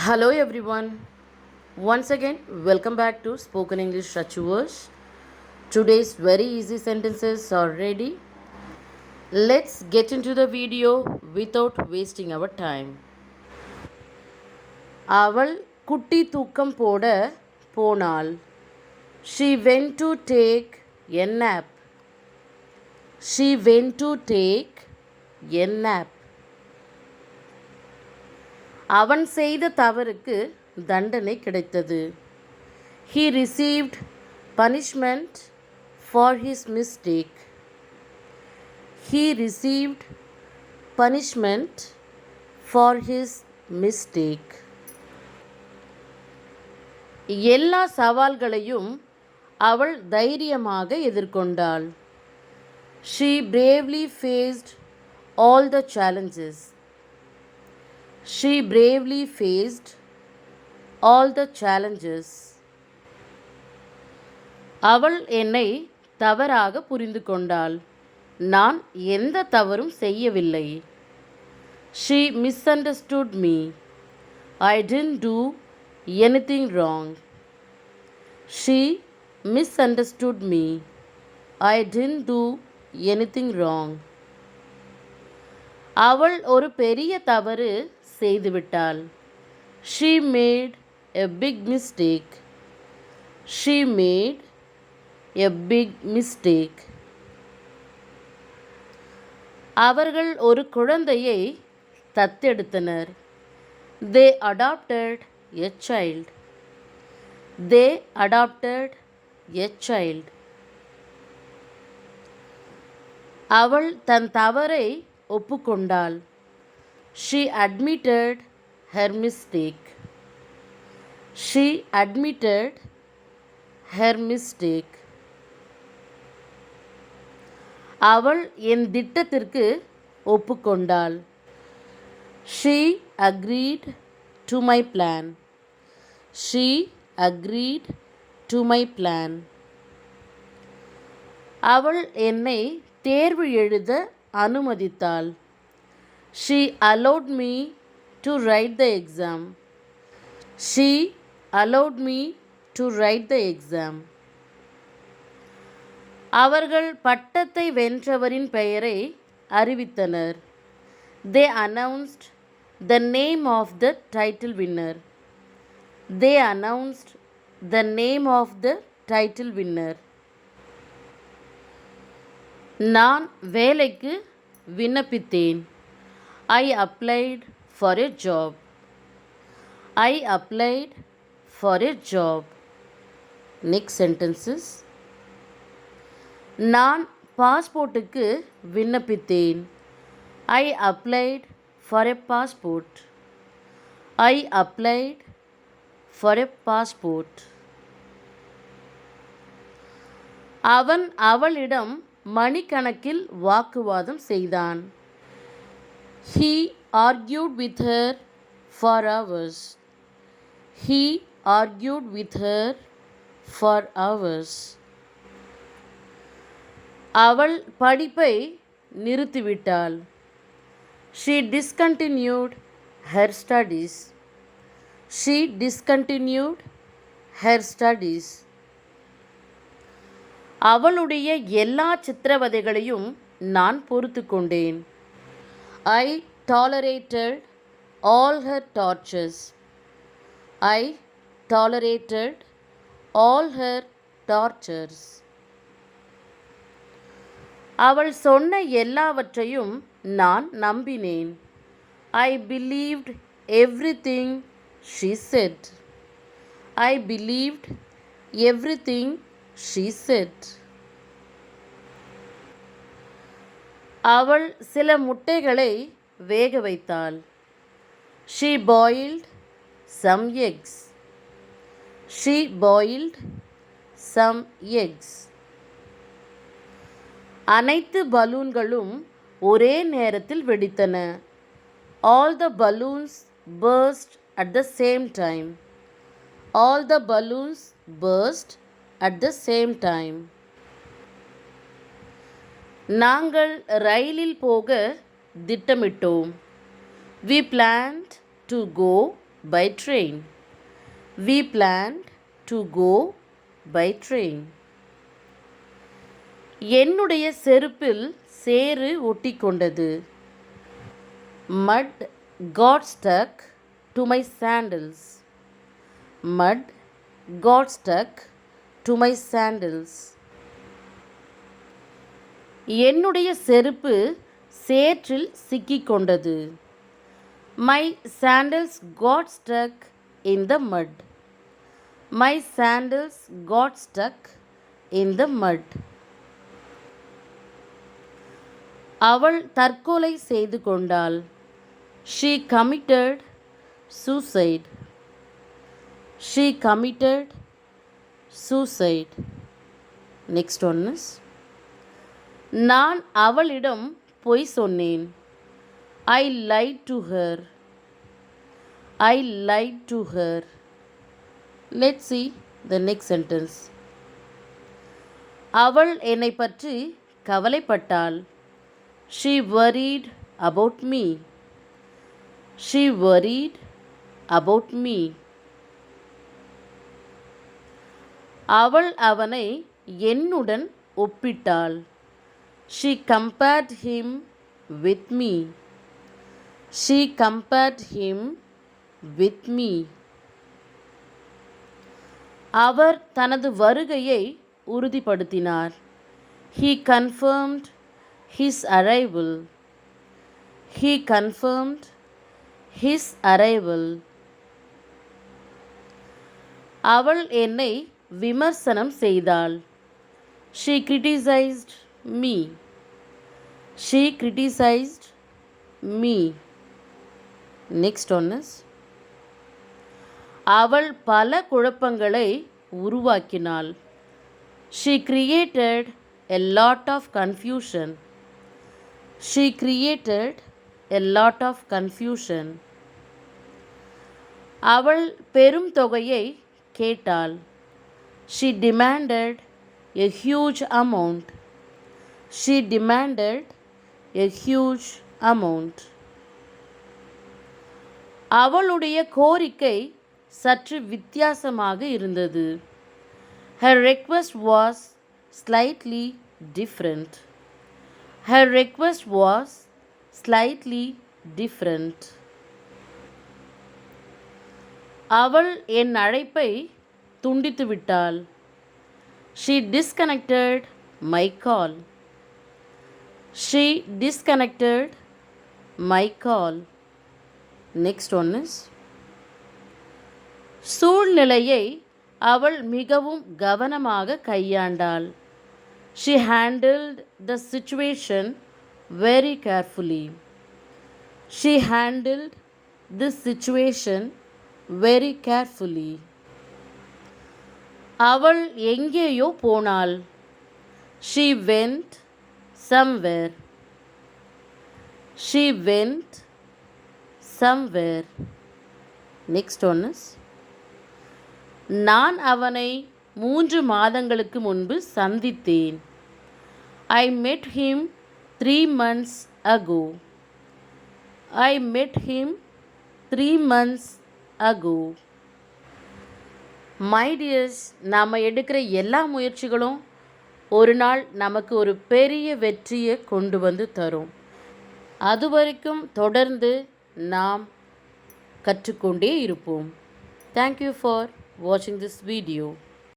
Hello everyone. Once again, welcome back to Spoken English Achievers. Today's very easy sentences are ready. Let's get into the video without wasting our time. அவள் குட்டி தூக்கம் போட போனாள். She went to take a nap. She went to take a nap. அவன் செய்த தவறுக்கு தண்டனை கிடைத்தது. He received punishment for his mistake. He received punishment for his mistake. எல்லா சவால்களையும் அவள் தைரியமாக எதிர்கொண்டாள். She bravely faced all the challenges. She bravely faced all the challenges. அவள் என்னை தவறாக புரிந்து கொண்டாள். நான் எந்த தவறும் செய்யவில்லை. She misunderstood me. I didn't do anything wrong. She misunderstood me. I didn't do anything wrong. அவள் ஒரு பெரிய தவறு செய்துவிட்டாள். She made a big mistake. She made a big mistake. அவர்கள் ஒரு குழந்தையை தத்தெடுத்தனர். They adopted a child. They adopted a child. அவள் தன் தவறை ஒப்புக்கொண்டாள். She admitted her mistake. She admitted her mistake. அவள் என் திட்டத்திற்கு ஒப்புக்கொண்டாள். She agreed to my plan. She agreed to my plan. அவள் என்னை தேர்வு எழுத அனுமதித்தாள். She allowed me to write the exam. She allowed me to write the exam. அவர்கள் பட்டத்தை வென்றவரின் பெயரை அறிவித்தனர். They announced the name of the title winner. They announced the name of the title winner. நான் வேலைக்கு விண்ணப்பித்தேன். I applied for a job. I applied for a job. Next sentences. நான் பாஸ்போர்ட்டுக்கு விண்ணப்பித்தேன். I applied for a passport. I applied for a passport. அவன் அவளிடம் மணிக்கணக்கில் வாக்குவாதம் செய்தான். He argued with her for hours. He argued with her for hours. அவள் படிப்பை நிறுத்திவிட்டாள். She discontinued her studies. She discontinued her studies. அவளுடைய எல்லா சித்திரவதைகளையும் நான் பொறுத்து கொண்டேன். I tolerated all her tortures. I tolerated all her tortures. அவள் சொன்ன எல்லாவற்றையும் நான் நம்பினேன். I believed everything she said. I believed everything she said. அவள் சில முட்டைகளை வேக வைத்தாள். She boiled some eggs. She boiled some eggs. அனைத்து பலூன்களும் ஒரே நேரத்தில் வெடித்தன. All the balloons burst at the same time. All the balloons burst at the same time. நாங்கள் ரயிலில் போக திட்டமிட்டோம். We planned to go by train. We planned to go by train. என்னுடைய செருப்பில் சேறு ஒட்டிக்கொண்டது. Mud got stuck to my sandals. Mud got stuck to my sandals. என்னுடைய செருப்பு சேற்றில் சிக்கிக்கொண்டது. My sandals got stuck in the mud. My sandals got stuck in the mud. அவள் தற்கொலை செய்து கொண்டாள். She committed suicide. She committed suicide. Next one is, நான் அவளிடம் பொய் சொன்னேன். I lied to her. I lied to her. Let's see the next sentence. அவள் என்னை பற்றி கவலைப்பட்டாள். She worried about me. She worried about me. அவள் அவனை என்னுடன் ஒப்பிட்டாள். She compared him with me. She compared him with me. அவர் தனது வருகையை உறுதிப்படுத்தினார். He confirmed his arrival. He confirmed his arrival. அவள் என்னை விமர்சனம் செய்தாள். She criticized me. She criticized me. Next one is, அவள் பல குழப்பங்களை உருவாக்கினாள். She created a lot of confusion. She created a lot of confusion. அவள் பெரும் தொகையை கேட்டாள். She demanded a huge amount. She demanded a huge amount. அவளுடைய கோரிக்கை சற்று வித்தியாசமாக இருந்தது. Her request was slightly different. Her request was slightly different. அவள் என் அழைப்பை துண்டித்து விட்டாள். She disconnected my call. She disconnected my call. Next one is, சூழ்நிலையை அவள் மிகவும் கவனமாக கையாண்டாள். She handled the situation very carefully. She handled this situation very carefully. அவள் எங்கேயோ போனாள். She went somewhere. She went somewhere. Next one is, நான் அவனை 3 மாதங்களுக்கு முன்பு சந்தித்தேன். I met him 3 months ago. I met him 3 months ago. My dears, நாம் எடுக்கிற எல்லா முயற்சிகளும் ஒரு நாள் நமக்கு ஒரு பெரிய வெற்றியை கொண்டு வந்து தரும். அதுவரைக்கும் தொடர்ந்து நாம் கற்றுக்கொண்டே இருப்போம். Thank you for watching this video.